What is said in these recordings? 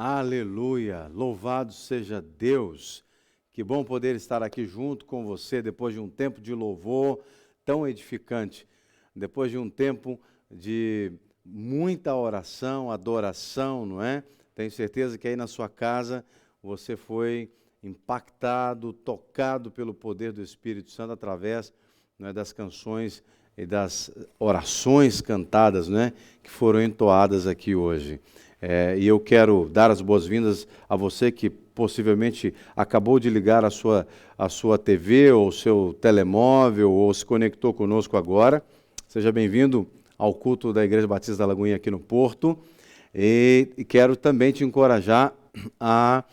Aleluia! Louvado seja Deus! Que bom poder estar aqui junto com você depois de um tempo de louvor tão edificante, depois de um tempo de muita oração, adoração, não é? Tenho certeza que aí na sua casa você foi impactado, tocado pelo poder do Espírito Santo através, não é, das canções e das orações cantadas, né, que foram entoadas aqui hoje. E eu quero dar as boas-vindas a você que possivelmente acabou de ligar a sua TV ou o seu telemóvel ou se conectou conosco agora. Seja bem-vindo ao culto da Igreja Batista da Lagoinha aqui no Porto. E quero também te encorajar a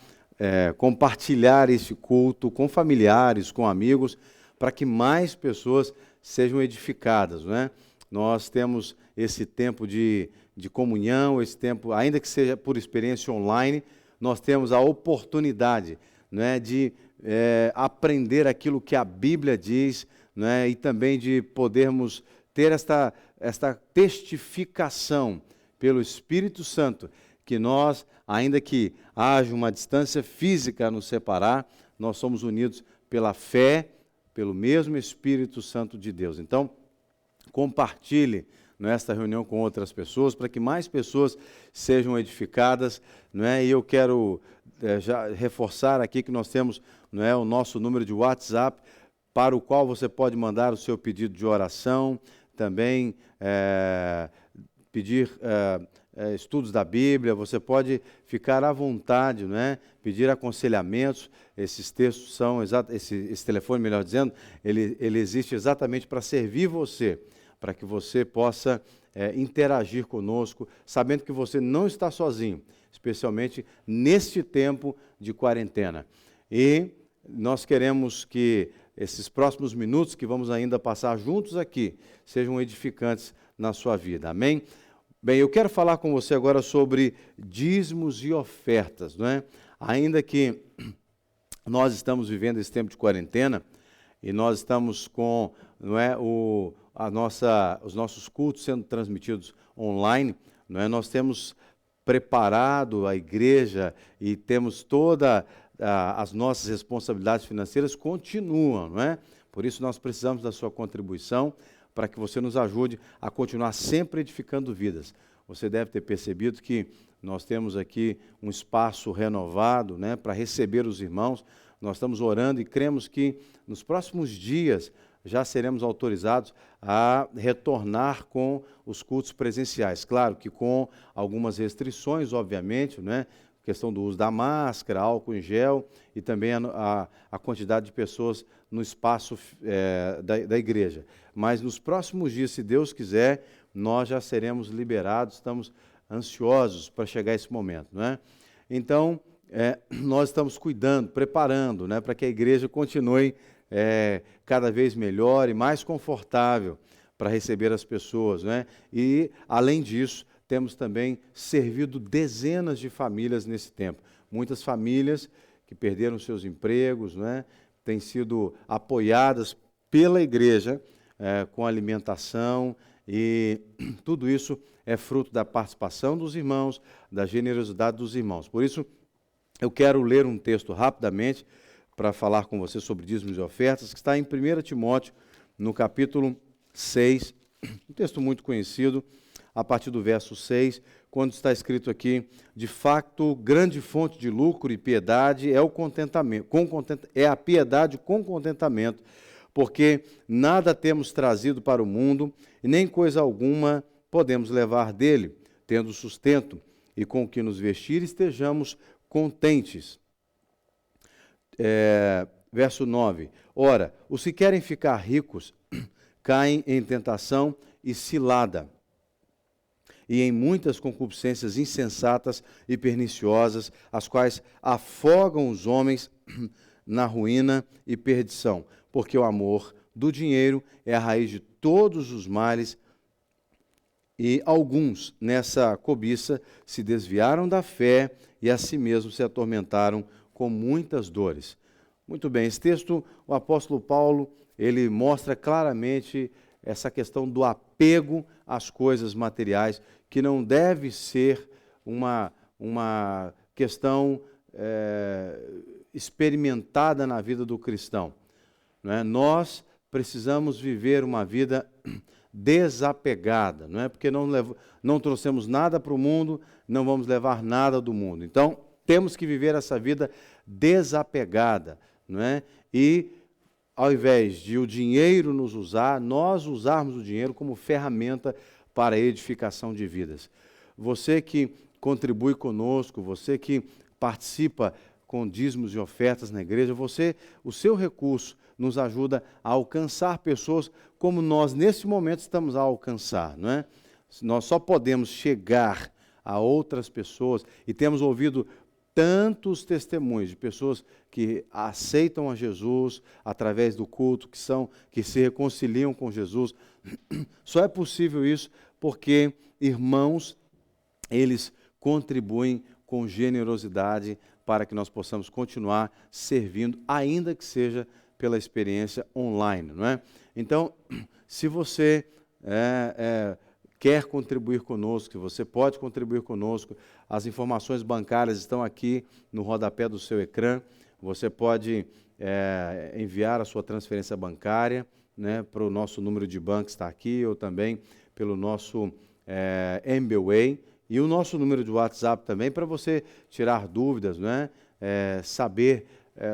compartilhar esse culto com familiares, com amigos, para que mais pessoas sejam edificadas, não é? Nós temos esse tempo de comunhão, esse tempo, ainda que seja por experiência online, nós temos a oportunidade, não é, de aprender aquilo que a Bíblia diz, não é, e também de podermos ter esta testificação pelo Espírito Santo, que nós, ainda que haja uma distância física a nos separar, nós somos unidos pela fé, pelo mesmo Espírito Santo de Deus. Então, compartilhe nesta reunião com outras pessoas, para que mais pessoas sejam edificadas, não é? E eu quero já reforçar aqui que nós temos, não é, o nosso número de WhatsApp, para o qual você pode mandar o seu pedido de oração, também pedir estudos da Bíblia, você pode ficar à vontade, não é? Pedir aconselhamentos. Esses textos são, esse telefone, melhor dizendo, ele existe exatamente para servir você, para que você possa interagir conosco, sabendo que você não está sozinho, especialmente neste tempo de quarentena. E nós queremos que esses próximos minutos que vamos ainda passar juntos aqui sejam edificantes na sua vida. Amém? Bem, eu quero falar com você agora sobre dízimos e ofertas, não é? Ainda que nós estamos vivendo esse tempo de quarentena e nós estamos com, não é, os nossos cultos sendo transmitidos online, não é? Nós temos preparado a igreja e temos todas as nossas responsabilidades financeiras continuam, não é? Por isso nós precisamos da sua contribuição para que você nos ajude a continuar sempre edificando vidas. Você deve ter percebido que nós temos aqui um espaço renovado, né, para receber os irmãos. Nós estamos orando e cremos que nos próximos dias já seremos autorizados a retornar com os cultos presenciais. Claro que com algumas restrições, obviamente, né? Questão do uso da máscara, álcool em gel e também a quantidade de pessoas no espaço da igreja. Mas nos próximos dias, se Deus quiser, nós já seremos liberados, estamos ansiosos para chegar esse momento, não é? Então, nós estamos cuidando, preparando, né, para que a igreja continue cada vez melhor e mais confortável para receber as pessoas, né? E, além disso, temos também servido dezenas de famílias nesse tempo. Muitas famílias que perderam seus empregos, né, têm sido apoiadas pela igreja com alimentação, e tudo isso é fruto da participação dos irmãos, da generosidade dos irmãos. Por isso, eu quero ler um texto rapidamente para falar com você sobre dízimos e ofertas, que está em 1 Timóteo, no capítulo 6, um texto muito conhecido, a partir do verso 6, quando está escrito aqui: de facto, grande fonte de lucro e piedade é o contentamento, é a piedade com contentamento, porque nada temos trazido para o mundo, e nem coisa alguma podemos levar dele, tendo sustento, e com o que nos vestir estejamos contentes. Verso 9: ora, os que querem ficar ricos caem em tentação e cilada, e em muitas concupiscências insensatas e perniciosas, as quais afogam os homens na ruína e perdição, porque o amor do dinheiro é a raiz de todos os males, e alguns, nessa cobiça, se desviaram da fé e a si mesmos se atormentaram com muitas dores. Muito bem, esse texto, o apóstolo Paulo, ele mostra claramente essa questão do apego às coisas materiais, que não deve ser uma questão experimentada na vida do cristão, não é? Nós precisamos viver uma vida desapegada, não é? Porque não trouxemos nada para o mundo, não vamos levar nada do mundo. Então, temos que viver essa vida desapegada, não é? E, ao invés de o dinheiro nos usar, nós usarmos o dinheiro como ferramenta para a edificação de vidas. Você que contribui conosco, você que participa com dízimos e ofertas na igreja, o seu recurso nos ajuda a alcançar pessoas como nós, nesse momento, estamos a alcançar, não é? Nós só podemos chegar a outras pessoas, e temos ouvido tantos testemunhos de pessoas que aceitam a Jesus através do culto, que se reconciliam com Jesus. Só é possível isso porque irmãos, eles contribuem com generosidade para que nós possamos continuar servindo, ainda que seja pela experiência online, não é? Então, se você quer contribuir conosco, se você pode contribuir conosco, as informações bancárias estão aqui no rodapé do seu ecrã. Você pode enviar a sua transferência bancária, né, para o nosso número de banco que está aqui, ou também pelo nosso MBWay, e o nosso número de WhatsApp também, para você tirar dúvidas, né, saber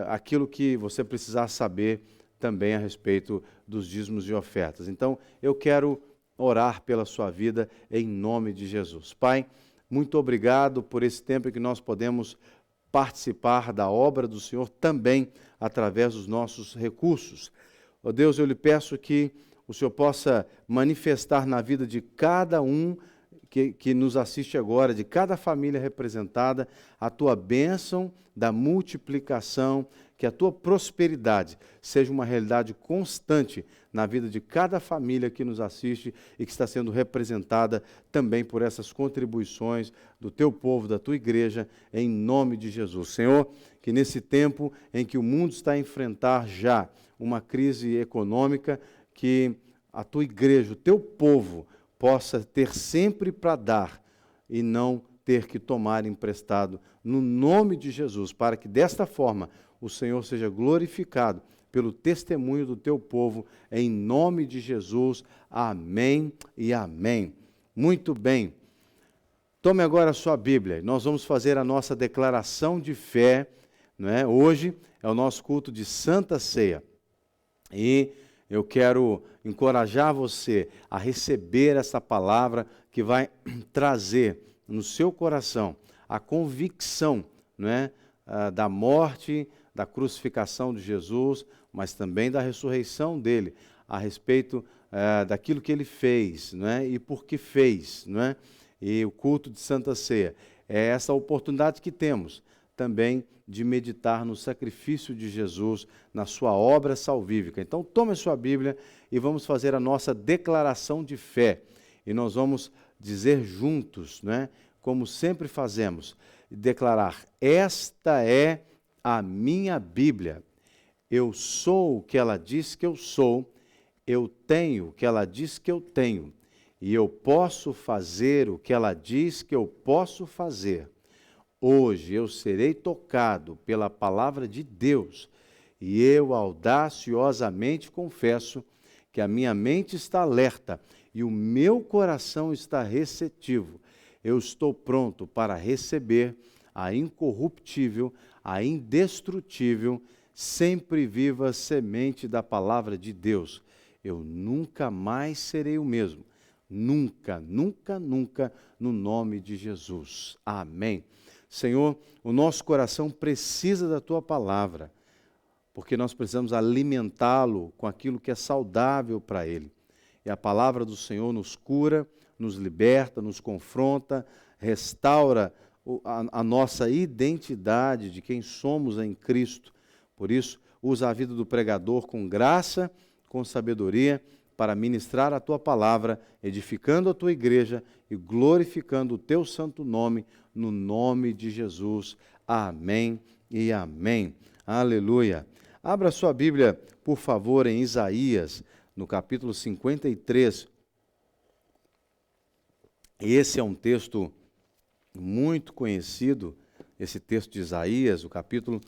aquilo que você precisar saber também a respeito dos dízimos e ofertas. Então, eu quero orar pela sua vida em nome de Jesus. Pai, muito obrigado por esse tempo em que nós podemos participar da obra do Senhor também através dos nossos recursos. Ó Deus, eu lhe peço que o Senhor possa manifestar na vida de cada um que nos assiste agora, de cada família representada, a tua bênção da multiplicação, que a tua prosperidade seja uma realidade constante na vida de cada família que nos assiste e que está sendo representada também por essas contribuições do teu povo, da tua igreja, em nome de Jesus. Senhor, que nesse tempo em que o mundo está a enfrentar já uma crise econômica, que a tua igreja, o teu povo, possa ter sempre para dar e não ter que tomar emprestado, no nome de Jesus, para que desta forma o Senhor seja glorificado pelo testemunho do teu povo, em nome de Jesus. Amém e amém. Muito bem. Tome agora a sua Bíblia. Nós vamos fazer a nossa declaração de fé, não é? Hoje é o nosso culto de Santa Ceia. E eu quero encorajar você a receber essa palavra que vai trazer no seu coração a convicção, não é, da morte, da crucificação de Jesus, mas também da ressurreição dele, a respeito daquilo que ele fez, não é, e por que fez, não é? E o culto de Santa Ceia é essa oportunidade que temos também de meditar no sacrifício de Jesus, na sua obra salvífica. Então, tome a sua Bíblia e vamos fazer a nossa declaração de fé. E nós vamos dizer juntos, né, como sempre fazemos, declarar: esta é a minha Bíblia. Eu sou o que ela diz que eu sou, eu tenho o que ela diz que eu tenho, e eu posso fazer o que ela diz que eu posso fazer. Hoje eu serei tocado pela palavra de Deus e eu audaciosamente confesso que a minha mente está alerta e o meu coração está receptivo. Eu estou pronto para receber a incorruptível, a indestrutível, sempre viva semente da palavra de Deus. Eu nunca mais serei o mesmo. Nunca, nunca, nunca, no nome de Jesus. Amém. Senhor, o nosso coração precisa da tua palavra, porque nós precisamos alimentá-lo com aquilo que é saudável para ele. E a palavra do Senhor nos cura, nos liberta, nos confronta, restaura a nossa identidade de quem somos em Cristo. Por isso, usa a vida do pregador com graça, com sabedoria, para ministrar a tua palavra, edificando a tua igreja e glorificando o teu santo nome, no nome de Jesus. Amém e amém. Aleluia. Abra sua Bíblia, por favor, em Isaías, no capítulo 53. Esse é um texto muito conhecido. esse texto de Isaías, o capítulo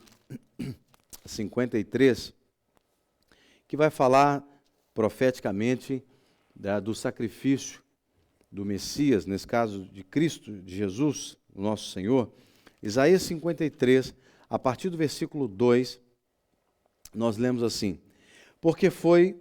53, que vai falar profeticamente do sacrifício do Messias, nesse caso de Cristo, de Jesus, o nosso Senhor. Isaías 53, a partir do versículo 2, nós lemos assim: porque foi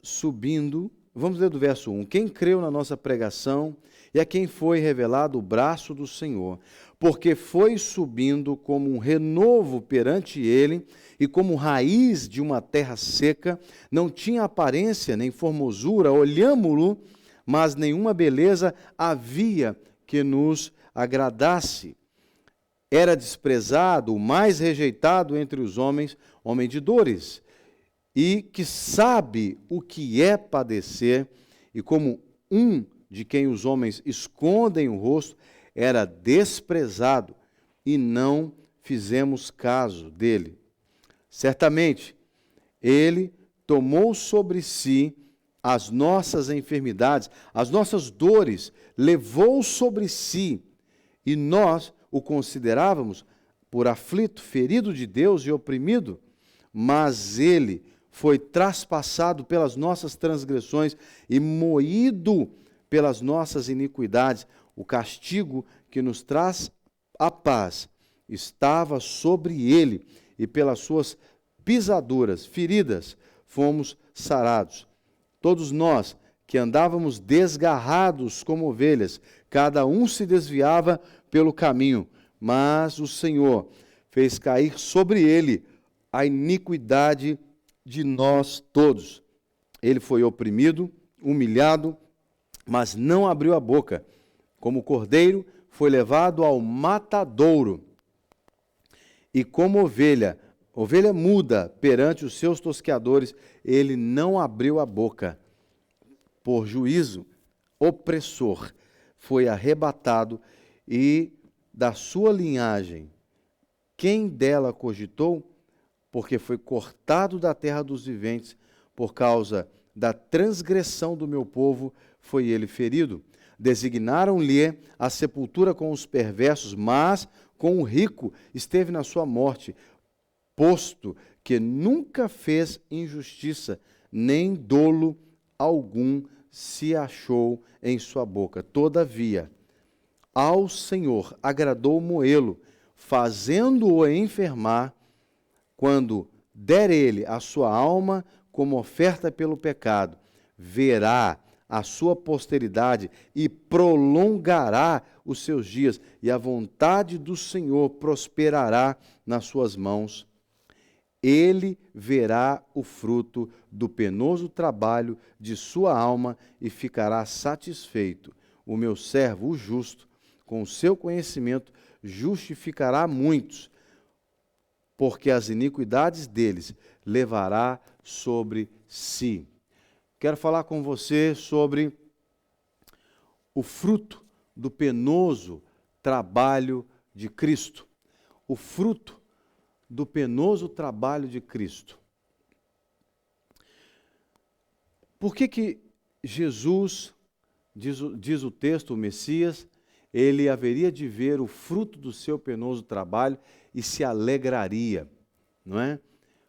subindo, vamos ler do verso 1, quem creu na nossa pregação e a quem foi revelado o braço do Senhor, porque foi subindo como um renovo perante ele e como raiz de uma terra seca, não tinha aparência nem formosura, olhámo-lo, mas nenhuma beleza havia que nos agradasse. Era desprezado, o mais rejeitado entre os homens, homem de dores, e que sabe o que é padecer, e como um de quem os homens escondem o rosto, era desprezado, e não fizemos caso dele. Certamente, ele tomou sobre si as nossas enfermidades, as nossas dores, levou sobre si, e nós o considerávamos por aflito, ferido de Deus e oprimido, mas ele foi traspassado pelas nossas transgressões e moído pelas nossas iniquidades. O castigo que nos traz a paz estava sobre ele, e pelas suas pisaduras, feridas, fomos sarados. Todos nós que andávamos desgarrados como ovelhas, cada um se desviava pelo caminho, mas o Senhor fez cair sobre ele a iniquidade de nós todos. Ele foi oprimido, humilhado, mas não abriu a boca. Como cordeiro, foi levado ao matadouro. E como ovelha muda perante os seus tosqueadores, ele não abriu a boca. Por juízo opressor, foi arrebatado, e da sua linhagem, quem dela cogitou? Porque foi cortado da terra dos viventes, por causa da transgressão do meu povo, foi ele ferido. Designaram-lhe a sepultura com os perversos, mas com o rico esteve na sua morte, posto que nunca fez injustiça, nem dolo algum se achou em sua boca. Todavia, ao Senhor agradou moê-lo, fazendo-o enfermar, quando der ele a sua alma como oferta pelo pecado, verá a sua posteridade e prolongará os seus dias, e a vontade do Senhor prosperará nas suas mãos. Ele verá o fruto do penoso trabalho de sua alma e ficará satisfeito. O meu servo, o justo, com o seu conhecimento, justificará muitos, porque as iniquidades deles levará sobre si. Quero falar com você sobre o fruto do penoso trabalho de Cristo. O fruto do penoso trabalho de Cristo. Por que Jesus, diz o texto, o Messias, ele haveria de ver o fruto do seu penoso trabalho e se alegraria, não é?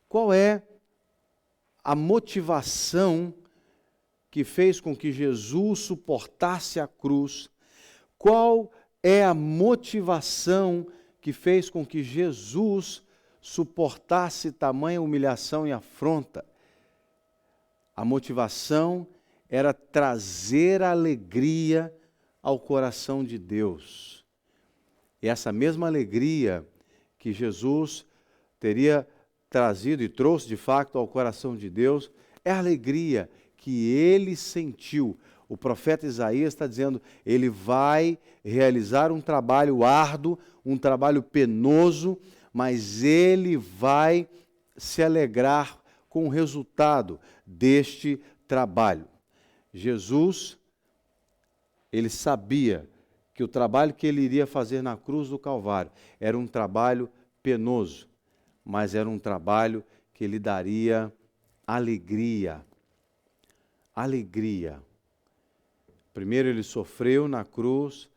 Qual é a motivação que fez com que Jesus suportasse a cruz? Qual é a motivação que fez com que Jesus suportasse tamanha humilhação e afronta? A motivação era trazer alegria ao coração de Deus. E essa mesma alegria que Jesus teria trazido e trouxe de fato ao coração de Deus, é a alegria que ele sentiu. O profeta Isaías está dizendo, ele vai realizar um trabalho árduo, um trabalho penoso, mas ele vai se alegrar com o resultado deste trabalho. Jesus, ele sabia que o trabalho que ele iria fazer na cruz do Calvário era um trabalho penoso, mas era um trabalho que lhe daria alegria. Alegria. Primeiro ele sofreu na cruz,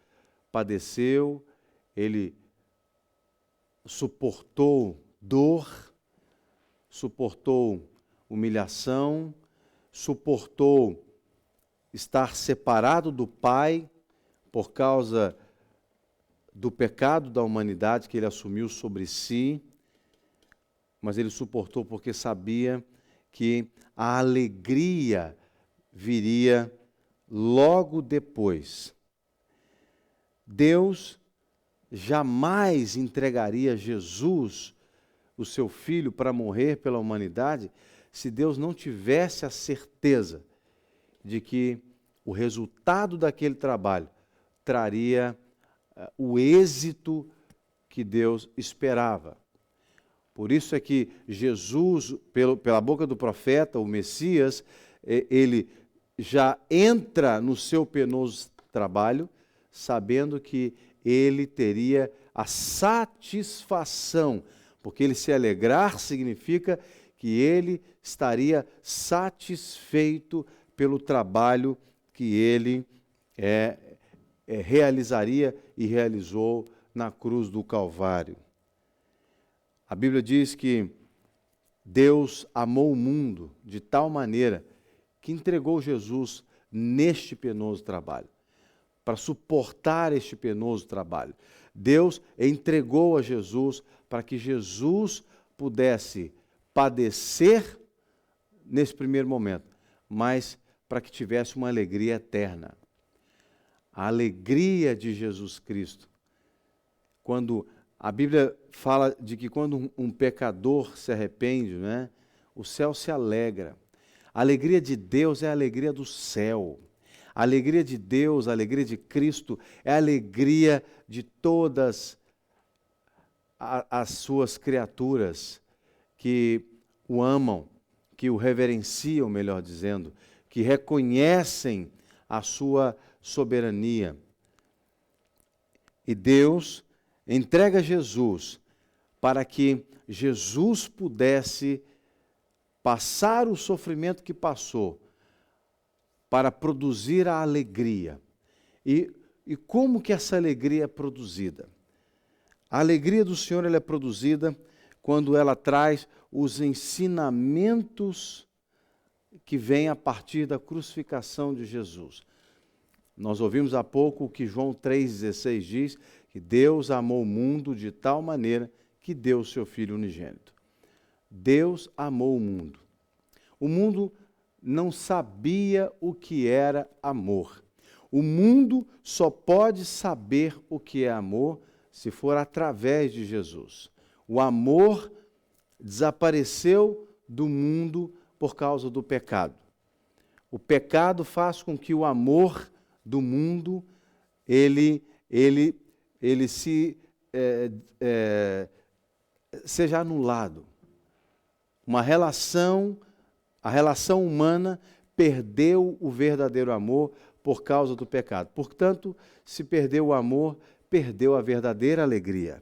padeceu, ele suportou dor, suportou humilhação, suportou estar separado do Pai por causa do pecado da humanidade que ele assumiu sobre si, mas ele suportou porque sabia que a alegria viria logo depois. Deus jamais entregaria Jesus, o seu filho, para morrer pela humanidade, se Deus não tivesse a certeza de que o resultado daquele trabalho traria o êxito que Deus esperava. Por isso é que Jesus, pela boca do profeta, o Messias, ele já entra no seu penoso trabalho, sabendo que ele teria a satisfação, porque ele se alegrar significa que ele estaria satisfeito pelo trabalho que ele realizaria e realizou na cruz do Calvário. A Bíblia diz que Deus amou o mundo de tal maneira que entregou Jesus neste penoso trabalho, para suportar este penoso trabalho. Deus entregou a Jesus para que Jesus pudesse padecer nesse primeiro momento, mas para que tivesse uma alegria eterna. A alegria de Jesus Cristo. Quando a Bíblia fala de que quando um pecador se arrepende, né, o céu se alegra. A alegria de Deus é a alegria do céu. A alegria de Deus, a alegria de Cristo, é a alegria de todas as suas criaturas que o amam, que o reverenciam, melhor dizendo, que reconhecem a sua soberania. E Deus entrega Jesus para que Jesus pudesse passar o sofrimento que passou, para produzir a alegria. E como que essa alegria é produzida? A alegria do Senhor ela é produzida quando ela traz os ensinamentos que vêm a partir da crucificação de Jesus. Nós ouvimos há pouco o que João 3,16 diz, que Deus amou o mundo de tal maneira que deu o seu Filho unigênito. Deus amou o mundo. O mundo não sabia o que era amor. O mundo só pode saber o que é amor se for através de Jesus. O amor desapareceu do mundo por causa do pecado. O pecado faz com que o amor do mundo seja anulado. A relação humana perdeu o verdadeiro amor por causa do pecado. Portanto, se perdeu o amor, perdeu a verdadeira alegria.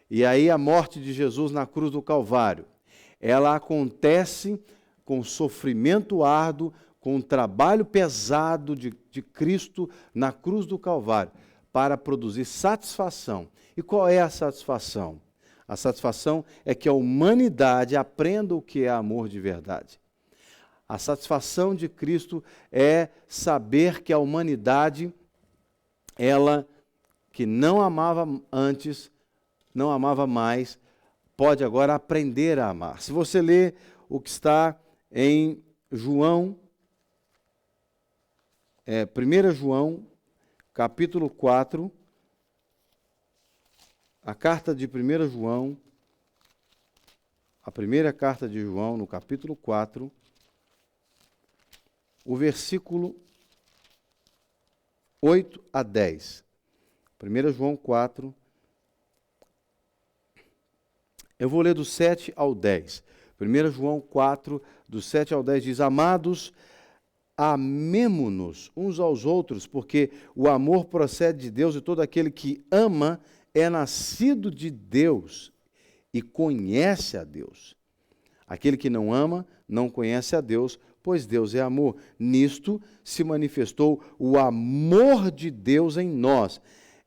E aí a morte de Jesus na cruz do Calvário, ela acontece com sofrimento árduo, com o trabalho pesado de Cristo na cruz do Calvário, para produzir satisfação. E qual é a satisfação? A satisfação é que a humanidade aprenda o que é amor de verdade. A satisfação de Cristo é saber que a humanidade, ela que não amava antes, não amava mais, pode agora aprender a amar. Se você ler o que está em João, 1 João, capítulo 4, a carta de 1 João, a primeira carta de João, no capítulo 4, o versículo 8 a 10. 1 João 4, eu vou ler do 7 ao 10. 1 João 4, do 7 ao 10 diz: Amados, amemo-nos uns aos outros, porque o amor procede de Deus, e todo aquele que ama é nascido de Deus e conhece a Deus. Aquele que não ama não conhece a Deus, pois Deus é amor. Nisto se manifestou o amor de Deus em nós,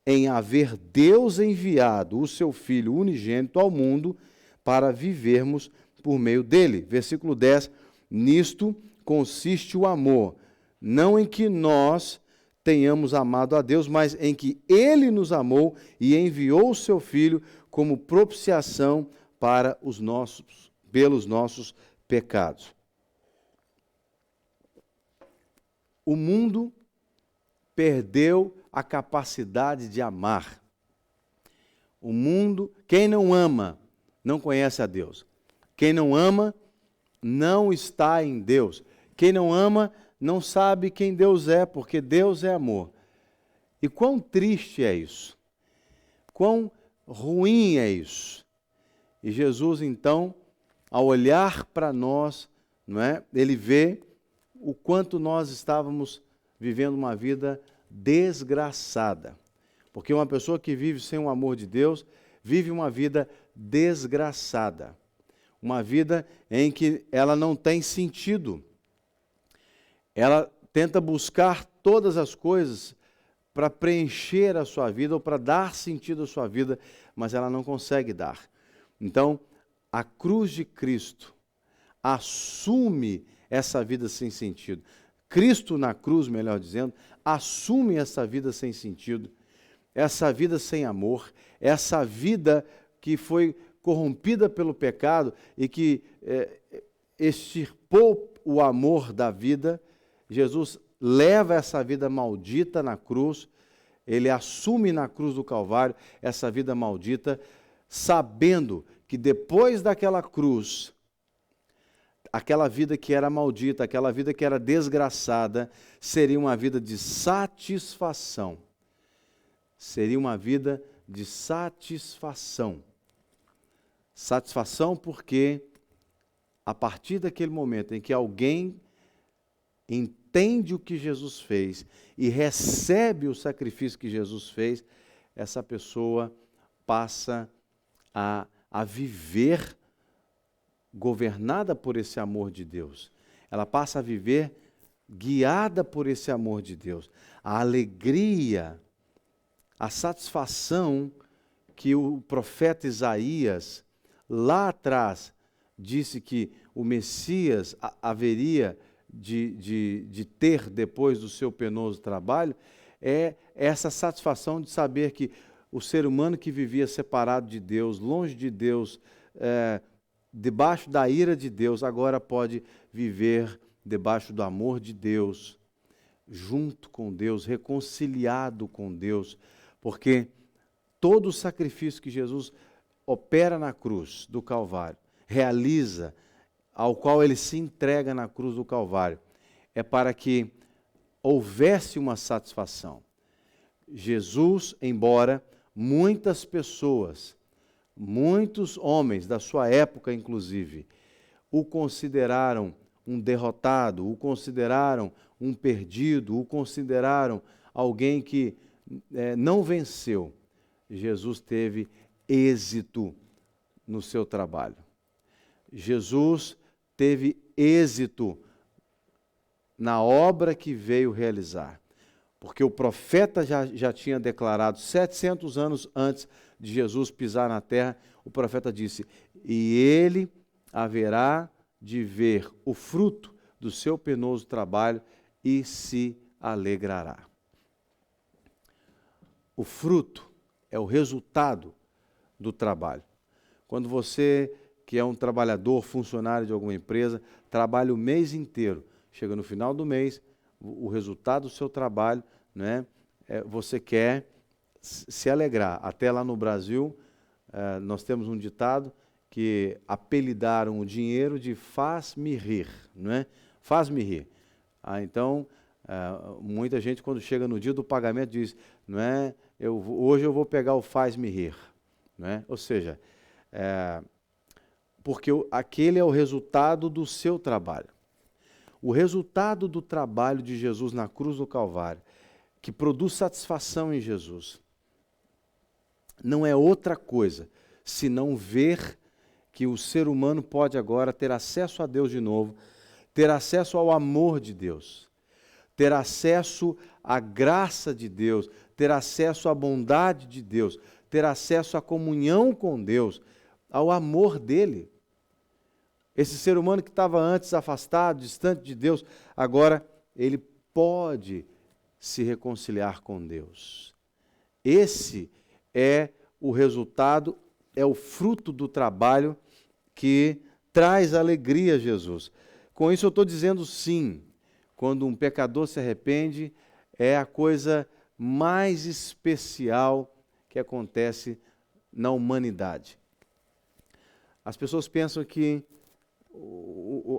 em haver Deus enviado o seu Filho unigênito ao mundo para vivermos por meio dele. Versículo 10, nisto consiste o amor, não em que nós tenhamos amado a Deus, mas em que Ele nos amou e enviou o seu Filho como propiciação para pelos nossos pecados. O mundo perdeu a capacidade de amar. O mundo, quem não ama, não conhece a Deus. Quem não ama, não está em Deus. Quem não ama, não sabe quem Deus é, porque Deus é amor. E quão triste é isso? Quão ruim é isso? E Jesus, então, ao olhar para nós, não é? Ele vê o quanto nós estávamos vivendo uma vida desgraçada. Porque uma pessoa que vive sem o amor de Deus, vive uma vida desgraçada. Uma vida em que ela não tem sentido. Ela tenta buscar todas as coisas para preencher a sua vida ou para dar sentido à sua vida, mas ela não consegue dar. Então, a cruz de Cristo assume essa vida sem sentido. Cristo na cruz, melhor dizendo, assume essa vida sem sentido, essa vida sem amor, essa vida que foi corrompida pelo pecado e que extirpou o amor da vida. Jesus leva essa vida maldita na cruz, ele assume na cruz do Calvário essa vida maldita, sabendo que depois daquela cruz, aquela vida que era maldita, aquela vida que era desgraçada, seria uma vida de satisfação. Seria uma vida de satisfação. Satisfação porque, a partir daquele momento em que alguém entende o que Jesus fez e recebe o sacrifício que Jesus fez, essa pessoa passa a viver governada por esse amor de Deus. Ela passa a viver guiada por esse amor de Deus. A alegria, a satisfação que o profeta Isaías, lá atrás, disse que o Messias haveria de ter depois do seu penoso trabalho, é essa satisfação de saber que o ser humano que vivia separado de Deus, longe de Deus, debaixo da ira de Deus, agora pode viver debaixo do amor de Deus, junto com Deus, reconciliado com Deus, porque todo o sacrifício que Jesus opera na cruz do Calvário, realiza, ao qual ele se entrega na cruz do Calvário, é para que houvesse uma satisfação. Jesus, embora muitas pessoas, muitos homens da sua época, inclusive, o consideraram um derrotado, o consideraram um perdido, o consideraram alguém que não venceu. Jesus teve êxito no seu trabalho. Jesus teve êxito na obra que veio realizar. Porque o profeta já tinha declarado, 700 anos antes de Jesus pisar na terra, o profeta disse, e ele haverá de ver o fruto do seu penoso trabalho e se alegrará. O fruto é o resultado do trabalho. Quando você, que é um trabalhador, funcionário de alguma empresa, trabalha o mês inteiro, chega no final do mês, o resultado do seu trabalho, né, você quer se alegrar. Até lá no Brasil, nós temos um ditado que apelidaram o dinheiro de faz-me rir, não é? Faz-me rir. Então, muita gente quando chega no dia do pagamento diz, não é? Hoje eu vou pegar o faz-me rir, não é? Ou seja, porque aquele é o resultado do seu trabalho. O resultado do trabalho de Jesus na cruz do Calvário, que produz satisfação em Jesus, não é outra coisa senão ver que o ser humano pode agora ter acesso a Deus de novo, ter acesso ao amor de Deus, ter acesso à graça de Deus, ter acesso à bondade de Deus, ter acesso à comunhão com Deus, ao amor dele. Esse ser humano que estava antes afastado, distante de Deus, agora ele pode se reconciliar com Deus. Esse é o resultado, é o fruto do trabalho que traz alegria a Jesus. Com isso eu estou dizendo sim, quando um pecador se arrepende, é a coisa mais especial que acontece na humanidade. As pessoas pensam que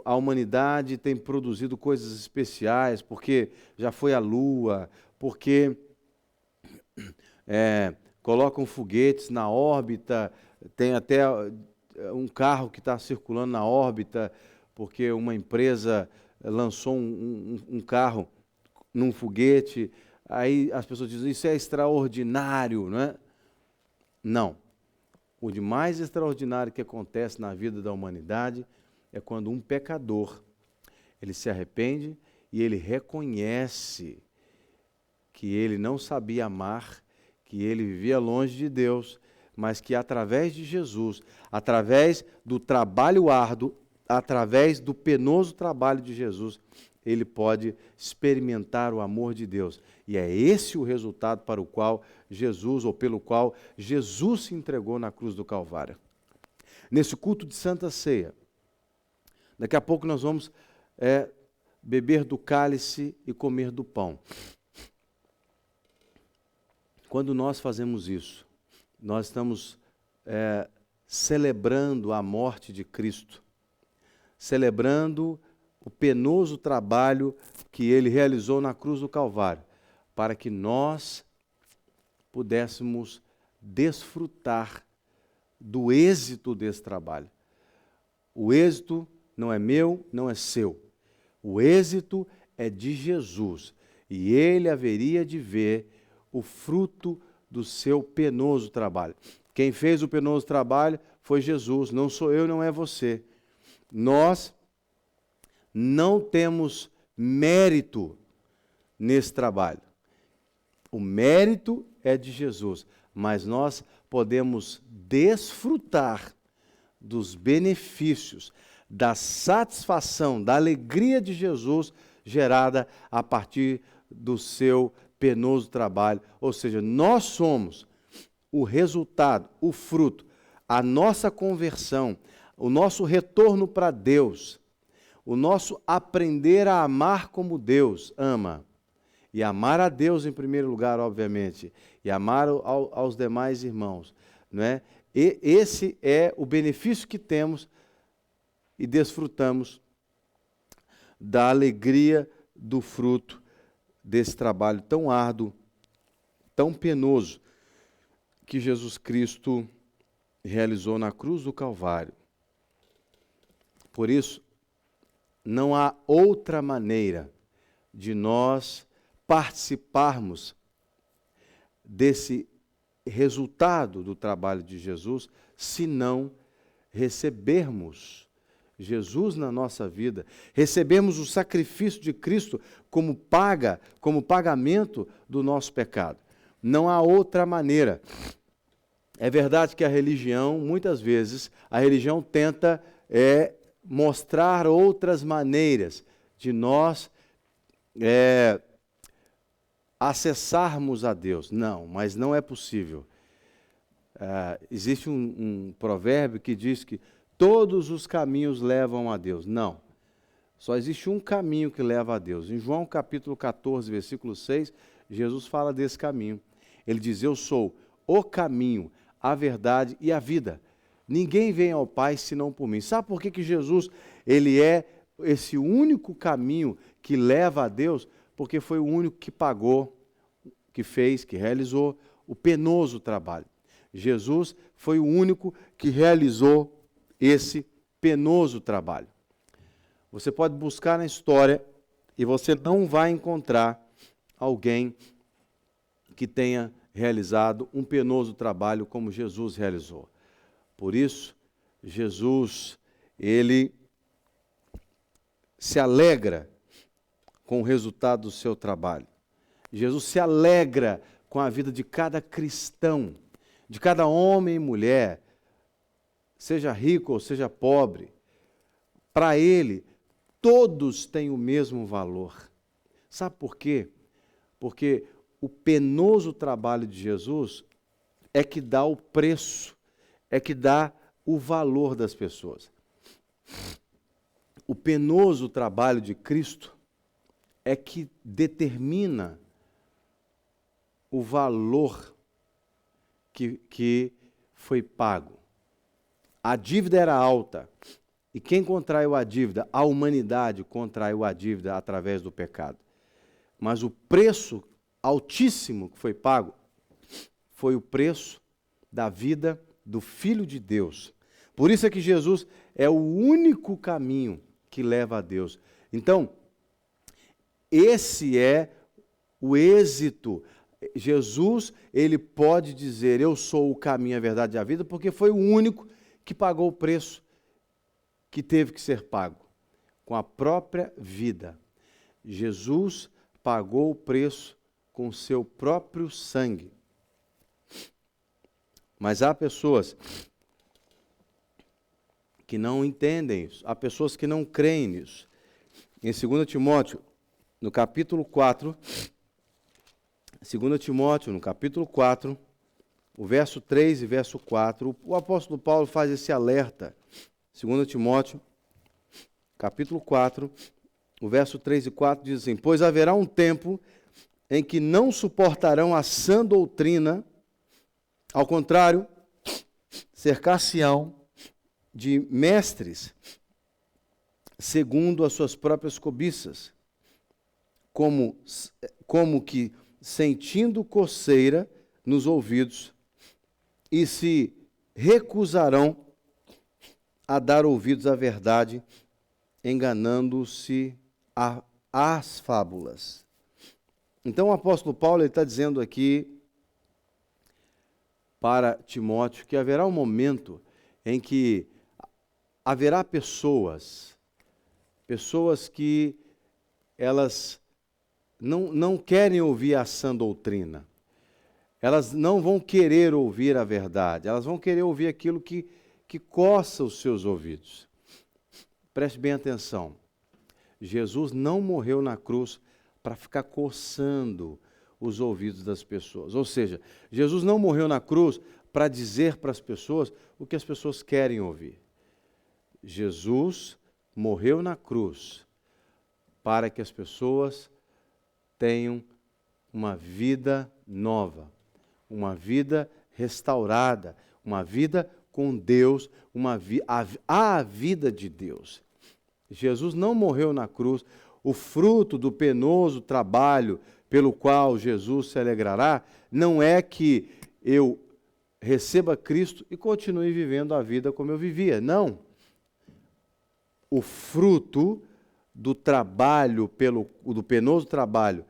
a humanidade tem produzido coisas especiais, porque já foi à Lua, porque colocam foguetes na órbita, tem até um carro que está circulando na órbita, porque uma empresa lançou um carro num foguete. Aí as pessoas dizem, isso é extraordinário, não é? Não. O de mais extraordinário que acontece na vida da humanidade é quando um pecador, ele se arrepende e ele reconhece que ele não sabia amar, que ele vivia longe de Deus, mas que através de Jesus, através do trabalho árduo, através do penoso trabalho de Jesus, ele pode experimentar o amor de Deus. E é esse o resultado para o qual Jesus, ou pelo qual Jesus se entregou na cruz do Calvário. Nesse culto de Santa Ceia, daqui a pouco nós vamos beber do cálice e comer do pão. Quando nós fazemos isso, nós estamos celebrando a morte de Cristo, celebrando o penoso trabalho que ele realizou na cruz do Calvário, para que nós pudéssemos desfrutar do êxito desse trabalho. O êxito não é meu, não é seu. O êxito é de Jesus. E ele haveria de ver o fruto do seu penoso trabalho. Quem fez o penoso trabalho foi Jesus, não sou eu, não é você. Nós não temos mérito nesse trabalho. O mérito é de Jesus, mas nós podemos desfrutar dos benefícios, da satisfação, da alegria de Jesus gerada a partir do seu penoso trabalho. Ou seja, nós somos o resultado, o fruto, a nossa conversão, o nosso retorno para Deus, o nosso aprender a amar como Deus ama. E amar a Deus em primeiro lugar, obviamente, e amar aos demais irmãos, não é? E esse é o benefício que temos e desfrutamos da alegria do fruto desse trabalho tão árduo, tão penoso, que Jesus Cristo realizou na cruz do Calvário. Por isso, não há outra maneira de nós participarmos desse resultado do trabalho de Jesus, se não recebermos Jesus na nossa vida, recebemos o sacrifício de Cristo como pagamento do nosso pecado. Não há outra maneira. É verdade que a religião, muitas vezes, a religião tenta mostrar outras maneiras de nós acessarmos a Deus. Não, mas não é possível. Existe um provérbio que diz que todos os caminhos levam a Deus. Não. Só existe um caminho que leva a Deus. Em João capítulo 14, versículo 6, Jesus fala desse caminho. Ele diz, eu sou o caminho, a verdade e a vida. Ninguém vem ao Pai senão por mim. Sabe por que Jesus ele é esse único caminho que leva a Deus? Porque foi o único que pagou, que fez, que realizou o penoso trabalho. Jesus foi o único que realizou esse penoso trabalho. Você pode buscar na história e você não vai encontrar alguém que tenha realizado um penoso trabalho como Jesus realizou. Por isso, Jesus, ele se alegra com o resultado do seu trabalho. Jesus se alegra com com a vida de cada cristão, de cada homem e mulher, seja rico ou seja pobre. Para ele, todos têm o mesmo valor. Sabe por quê? Porque o penoso trabalho de Jesus é que dá o preço, é que dá o valor das pessoas. O penoso trabalho de Cristo é que determina o valor que foi pago. A dívida era alta. E quem contraiu a dívida? A humanidade contraiu a dívida através do pecado. Mas o preço altíssimo que foi pago foi o preço da vida do Filho de Deus. Por isso é que Jesus é o único caminho que leva a Deus. Então, esse é o êxito. Jesus, ele pode dizer, eu sou o caminho, a verdade e a vida, porque foi o único que pagou o preço que teve que ser pago, com a própria vida. Jesus pagou o preço com o seu próprio sangue. Mas há pessoas que não entendem isso, há pessoas que não creem nisso. Em 2 Timóteo, no capítulo 4, 2 Timóteo, no capítulo 4, o verso 3 e verso 4, o apóstolo Paulo faz esse alerta. 2 Timóteo, capítulo 4, o verso 3 e 4 diz assim: pois haverá um tempo em que não suportarão a sã doutrina, ao contrário, cercar-se-ão de mestres, segundo as suas próprias cobiças, como que sentindo coceira nos ouvidos, e se recusarão a dar ouvidos à verdade, enganando-se às fábulas. Então o apóstolo Paulo está dizendo aqui para Timóteo que haverá um momento em que haverá pessoas que elas não querem ouvir a sã doutrina. Elas não vão querer ouvir a verdade, elas vão querer ouvir aquilo que coça os seus ouvidos. Preste bem atenção. Jesus não morreu na cruz para ficar coçando os ouvidos das pessoas. Ou seja, Jesus não morreu na cruz para dizer para as pessoas o que as pessoas querem ouvir. Jesus morreu na cruz para que as pessoas tenham uma vida nova, uma vida restaurada, uma vida com Deus, a vida de Deus. Jesus não morreu na cruz. O fruto do penoso trabalho pelo qual Jesus se alegrará não é que eu receba Cristo e continue vivendo a vida como eu vivia. Não. O fruto do trabalho, do penoso trabalho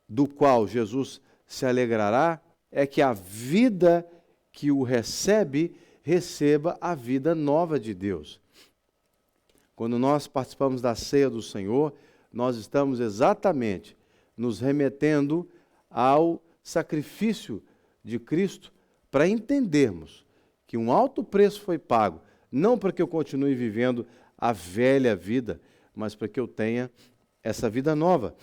do qual Jesus se alegrará, é que a vida que o receba a vida nova de Deus. Quando nós participamos da ceia do Senhor, nós estamos exatamente nos remetendo ao sacrifício de Cristo para entendermos que um alto preço foi pago, não para que eu continue vivendo a velha vida, mas para que eu tenha essa vida nova.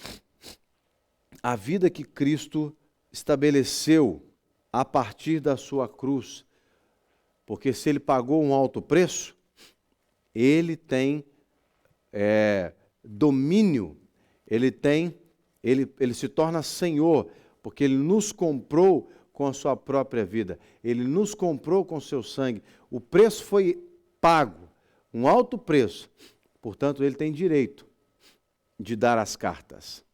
A vida que Cristo estabeleceu a partir da sua cruz. Porque se ele pagou um alto preço, ele tem domínio, ele se torna Senhor, porque ele nos comprou com a sua própria vida, ele nos comprou com o seu sangue. O preço foi pago, um alto preço, portanto ele tem direito de dar as cartas.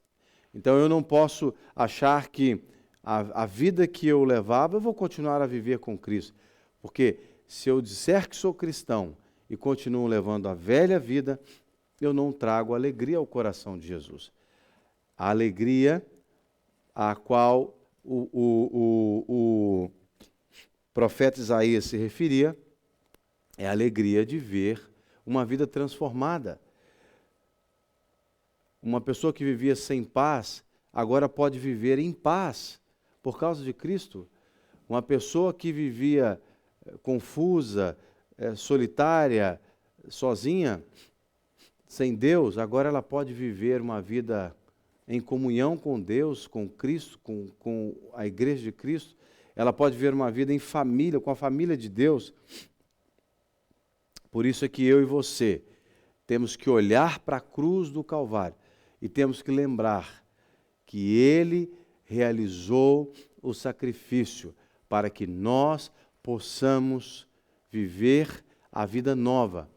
Então eu não posso achar que a vida que eu levava, eu vou continuar a viver com Cristo. Porque se eu disser que sou cristão e continuo levando a velha vida, eu não trago alegria ao coração de Jesus. A alegria a qual o profeta Isaías se referia é a alegria de ver uma vida transformada. Uma pessoa que vivia sem paz, agora pode viver em paz, por causa de Cristo. Uma pessoa que vivia confusa, solitária, sozinha, sem Deus, agora ela pode viver uma vida em comunhão com Deus, com Cristo, com a igreja de Cristo. Ela pode viver uma vida em família, com a família de Deus. Por isso é que eu e você temos que olhar para a cruz do Calvário e temos que lembrar que Ele realizou o sacrifício para que nós possamos viver a vida nova,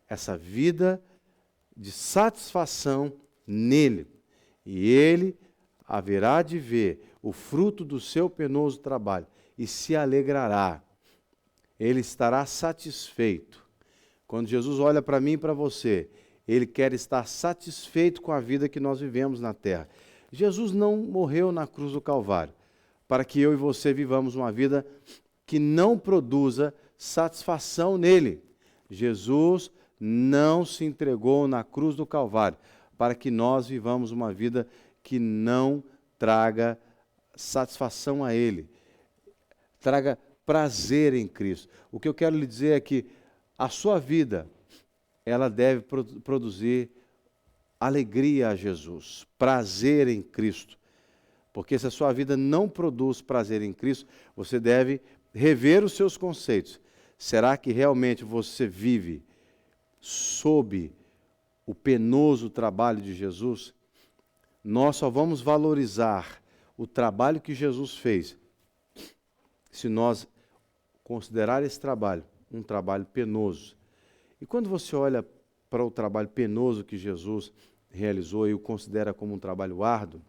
essa vida de satisfação nele. E Ele haverá de ver o fruto do seu penoso trabalho e se alegrará. Ele estará satisfeito. Quando Jesus olha para mim e para você, Ele quer estar satisfeito com a vida que nós vivemos na terra. Jesus não morreu na cruz do Calvário para que eu e você vivamos uma vida que não produza satisfação nele. Jesus não se entregou na cruz do Calvário para que nós vivamos uma vida que não traga satisfação a Ele, traga prazer em Cristo. O que eu quero lhe dizer é que a sua vida, ela deve produzir alegria a Jesus, prazer em Cristo. Porque se a sua vida não produz prazer em Cristo, você deve rever os seus conceitos. Será que realmente você vive sob o penoso trabalho de Jesus? Nós só vamos valorizar o trabalho que Jesus fez se nós considerar esse trabalho um trabalho penoso. E quando você olha para o trabalho penoso que Jesus realizou e o considera como um trabalho árduo,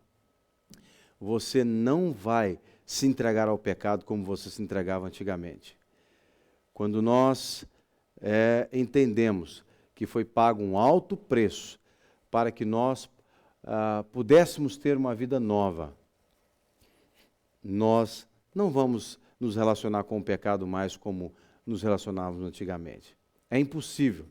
você não vai se entregar ao pecado como você se entregava antigamente. Quando nós entendemos que foi pago um alto preço para que nós pudéssemos ter uma vida nova, nós não vamos nos relacionar com o pecado mais como nos relacionávamos antigamente. É impossível.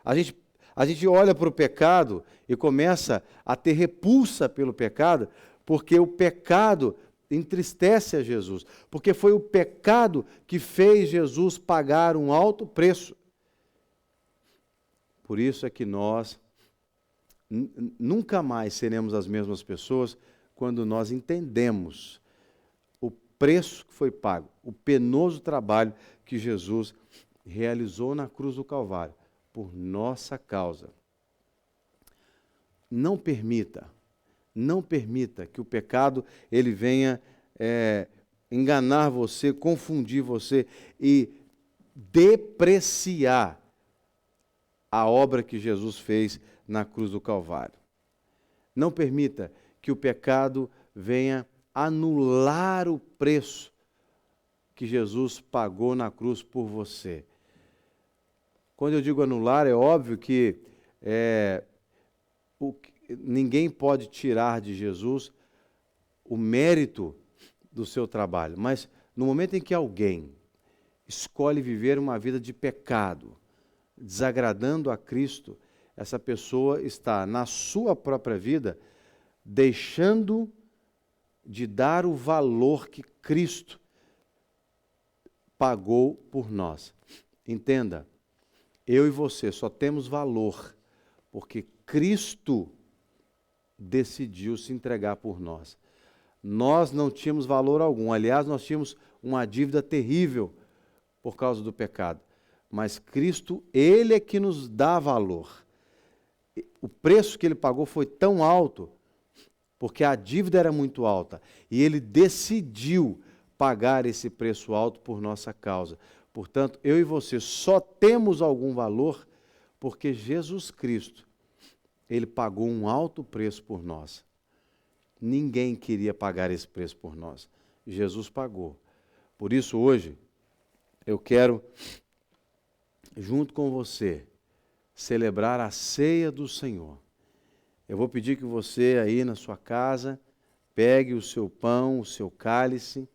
A gente olha para o pecado e começa a ter repulsa pelo pecado, porque o pecado entristece a Jesus, porque foi o pecado que fez Jesus pagar um alto preço. Por isso é que nós nunca mais seremos as mesmas pessoas quando nós entendemos o preço que foi pago, o penoso trabalho que Jesus realizou na cruz do Calvário por nossa causa. Não permita que o pecado ele venha enganar você, confundir você e depreciar a obra que Jesus fez na cruz do Calvário. Não permita que o pecado venha anular o preço que Jesus pagou na cruz por você. Quando eu digo anular, é óbvio que ninguém pode tirar de Jesus o mérito do seu trabalho, mas no momento em que alguém escolhe viver uma vida de pecado, desagradando a Cristo, essa pessoa está, na sua própria vida, deixando de dar o valor que Cristo pagou por nós. Entenda, eu e você só temos valor porque Cristo decidiu se entregar por nós. Nós não tínhamos valor algum, aliás, nós tínhamos uma dívida terrível por causa do pecado. Mas Cristo, Ele é que nos dá valor. O preço que Ele pagou foi tão alto, porque a dívida era muito alta, e Ele decidiu pagar esse preço alto por nossa causa. Portanto, eu e você só temos algum valor porque Jesus Cristo, Ele pagou um alto preço por nós. Ninguém queria pagar esse preço por nós. Jesus pagou. Por isso, hoje, eu quero, junto com você, celebrar a ceia do Senhor. Eu vou pedir que você aí na sua casa pegue o seu pão, o seu cálice.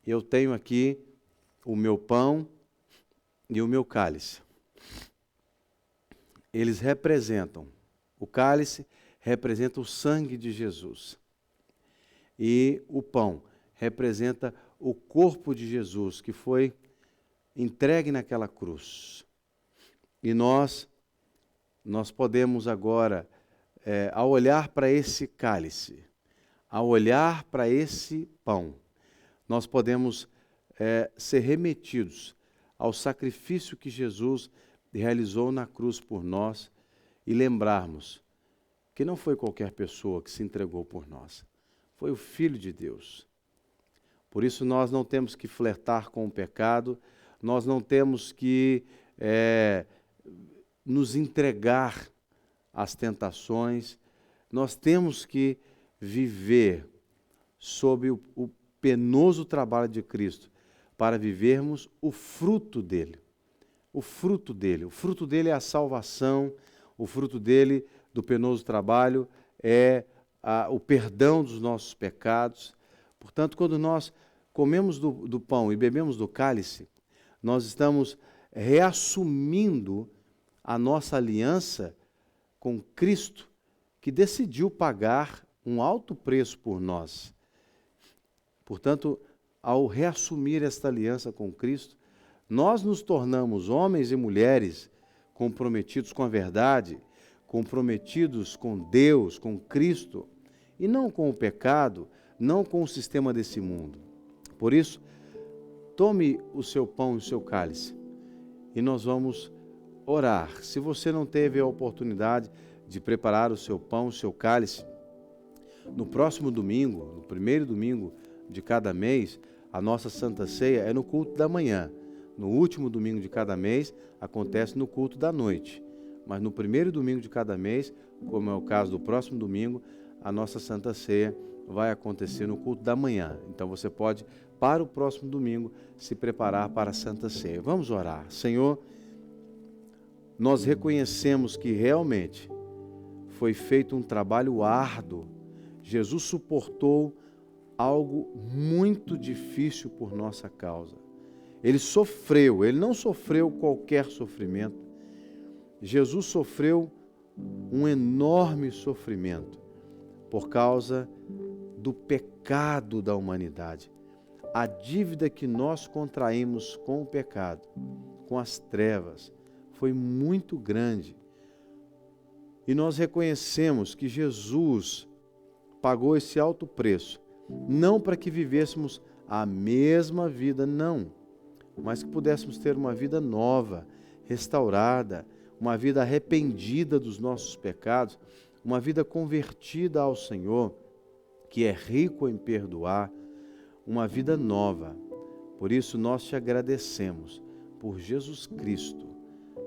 Eu tenho aqui o meu pão e o meu cálice. Eles representam, o cálice representa o sangue de Jesus. E o pão representa o corpo de Jesus que foi entregue naquela cruz. E nós podemos agora, ao olhar para esse cálice, ao olhar para esse pão, nós podemos ser remetidos ao sacrifício que Jesus realizou na cruz por nós e lembrarmos que não foi qualquer pessoa que se entregou por nós, foi o Filho de Deus. Por isso nós não temos que flertar com o pecado, nós não temos que nos entregar às tentações, nós temos que viver sob o penoso trabalho de Cristo, para vivermos o fruto dele. O fruto dele. O fruto dele é a salvação, o fruto dele, do penoso trabalho, é o perdão dos nossos pecados. Portanto, quando nós comemos do pão e bebemos do cálice, nós estamos reassumindo a nossa aliança com Cristo, que decidiu pagar um alto preço por nós. Portanto, ao reassumir esta aliança com Cristo, nós nos tornamos homens e mulheres comprometidos com a verdade, comprometidos com Deus, com Cristo, e não com o pecado, não com o sistema desse mundo. Por isso, tome o seu pão e o seu cálice e nós vamos orar. Se você não teve a oportunidade de preparar o seu pão, o seu cálice, no próximo domingo, no primeiro domingo de cada mês, a nossa Santa Ceia é no culto da manhã. No último domingo de cada mês, acontece no culto da noite. Mas no primeiro domingo de cada mês, como é o caso do próximo domingo, a nossa Santa Ceia vai acontecer no culto da manhã. Então você pode, para o próximo domingo, se preparar para a Santa Ceia. Vamos orar. Senhor, nós reconhecemos que realmente foi feito um trabalho árduo. Jesus suportou algo muito difícil por nossa causa. Ele sofreu, ele não sofreu qualquer sofrimento. Jesus sofreu um enorme sofrimento por causa do pecado da humanidade. A dívida que nós contraímos com o pecado, com as trevas, foi muito grande. E nós reconhecemos que Jesus pagou esse alto preço, não para que vivêssemos a mesma vida, não, mas que pudéssemos ter uma vida nova, restaurada, uma vida arrependida dos nossos pecados, uma vida convertida ao Senhor, que é rico em perdoar, uma vida nova. Por isso nós te agradecemos por Jesus Cristo,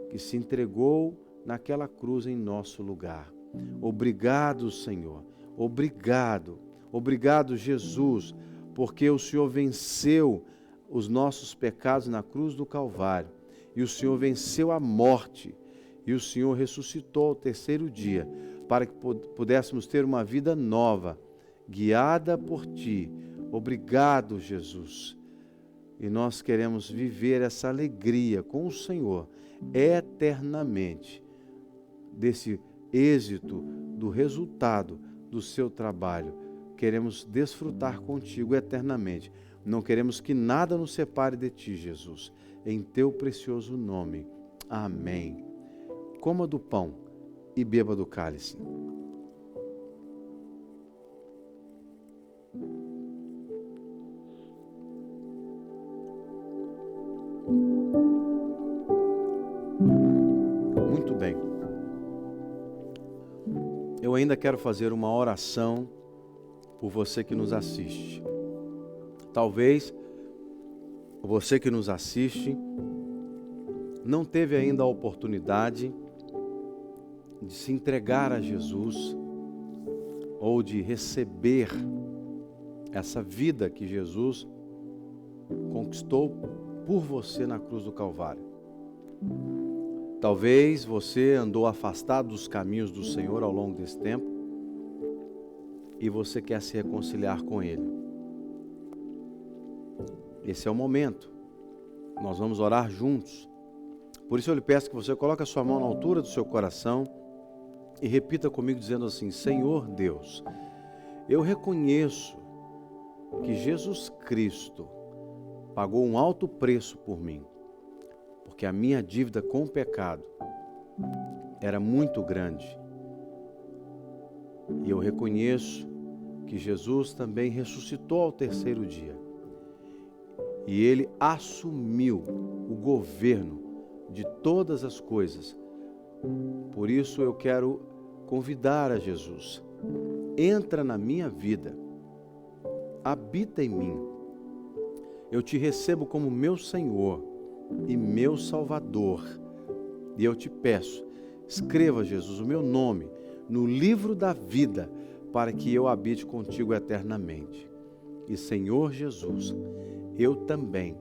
que se entregou naquela cruz em nosso lugar. Obrigado, Senhor. Obrigado. Obrigado, Jesus, porque o Senhor venceu os nossos pecados na cruz do Calvário. E o Senhor venceu a morte. E o Senhor ressuscitou ao terceiro dia, para que pudéssemos ter uma vida nova, guiada por Ti. Obrigado, Jesus. E nós queremos viver essa alegria com o Senhor eternamente, desse êxito, do resultado do seu trabalho. Queremos desfrutar contigo eternamente. Não queremos que nada nos separe de Ti, Jesus. Em Teu precioso nome. Amém. Coma do pão e beba do cálice. Muito bem. Eu ainda quero fazer uma oração por você que nos assiste. Talvez você que nos assiste não teve ainda a oportunidade de se entregar a Jesus ou de receber essa vida que Jesus conquistou por você na cruz do Calvário. Talvez você andou afastado dos caminhos do Senhor ao longo desse tempo e você quer se reconciliar com Ele. Esse é o momento. Nós vamos orar juntos. Por isso eu lhe peço que você coloque a sua mão na altura do seu coração e repita comigo dizendo assim: Senhor Deus, eu reconheço que Jesus Cristo pagou um alto preço por mim, porque a minha dívida com o pecado era muito grande. E eu reconheço que Jesus também ressuscitou ao terceiro dia. E Ele assumiu o governo de todas as coisas. Por isso eu quero convidar a Jesus. Entra na minha vida. Habita em mim. Eu te recebo como meu Senhor e meu Salvador. E eu te peço, escreva, Jesus, o meu nome no livro da vida, para que eu habite contigo eternamente. E, Senhor Jesus, eu também,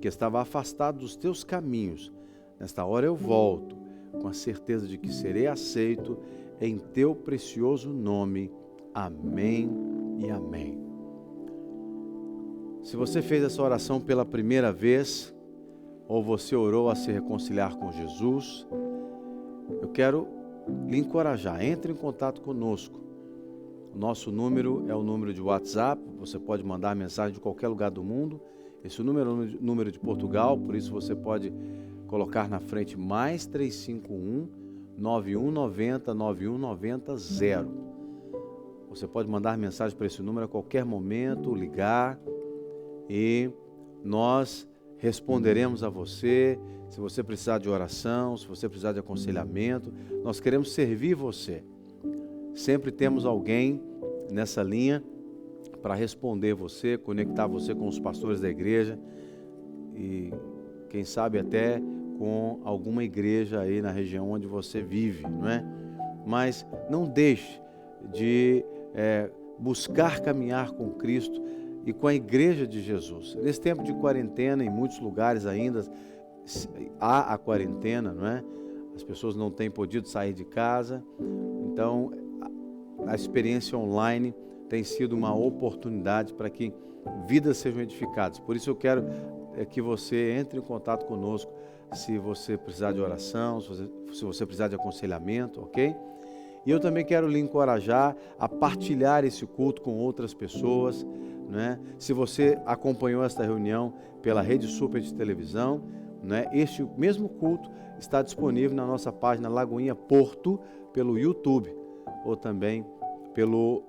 que estava afastado dos teus caminhos, nesta hora eu volto, com a certeza de que serei aceito em teu precioso nome. Amém e amém. Se você fez essa oração pela primeira vez, ou você orou a se reconciliar com Jesus, eu quero lhe encorajar, entre em contato conosco. O nosso número é o número de WhatsApp, você pode mandar mensagem de qualquer lugar do mundo. Esse número é o número de Portugal, por isso você pode colocar na frente mais 351 9190 9190 0. Você pode mandar mensagem para esse número a qualquer momento, ligar, e nós responderemos a você. Se você precisar de oração, se você precisar de aconselhamento, nós queremos servir você. Sempre temos alguém nessa linha para responder você, conectar você com os pastores da igreja e quem sabe até com alguma igreja aí na região onde você vive, não é? Mas não deixe de buscar caminhar com Cristo e com a igreja de Jesus. Nesse tempo de quarentena, em muitos lugares ainda há a quarentena, não é? As pessoas não têm podido sair de casa, então a experiência online tem sido uma oportunidade para que vidas sejam edificadas. Por isso eu quero que você entre em contato conosco, se você precisar de oração, se você precisar de aconselhamento, ok? E eu também quero lhe encorajar a partilhar esse culto com outras pessoas, né? Se você acompanhou esta reunião pela Rede Super de televisão, né? Este mesmo culto está disponível na nossa página Lagoinha Porto, pelo YouTube, ou também pelo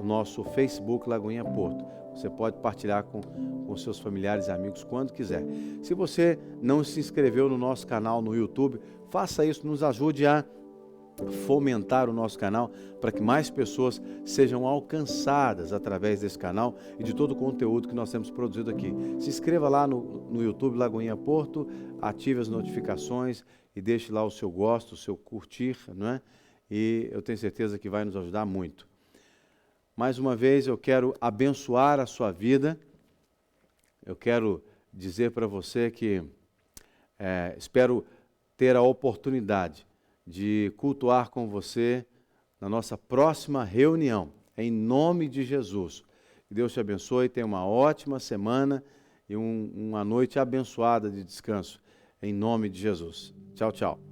nosso Facebook Lagoinha Porto. Você pode partilhar com seus familiares e amigos quando quiser. Se você não se inscreveu no nosso canal no YouTube, faça isso, nos ajude a fomentar o nosso canal para que mais pessoas sejam alcançadas através desse canal e de todo o conteúdo que nós temos produzido aqui. Se inscreva lá no YouTube Lagoinha Porto, ative as notificações e deixe lá o seu gosto, o seu curtir, não é? E eu tenho certeza que vai nos ajudar muito. Mais uma vez eu quero abençoar a sua vida. Eu quero dizer para você que espero ter a oportunidade de cultuar com você na nossa próxima reunião, em nome de Jesus. Que Deus te abençoe, tenha uma ótima semana e uma noite abençoada de descanso, em nome de Jesus. Tchau, tchau.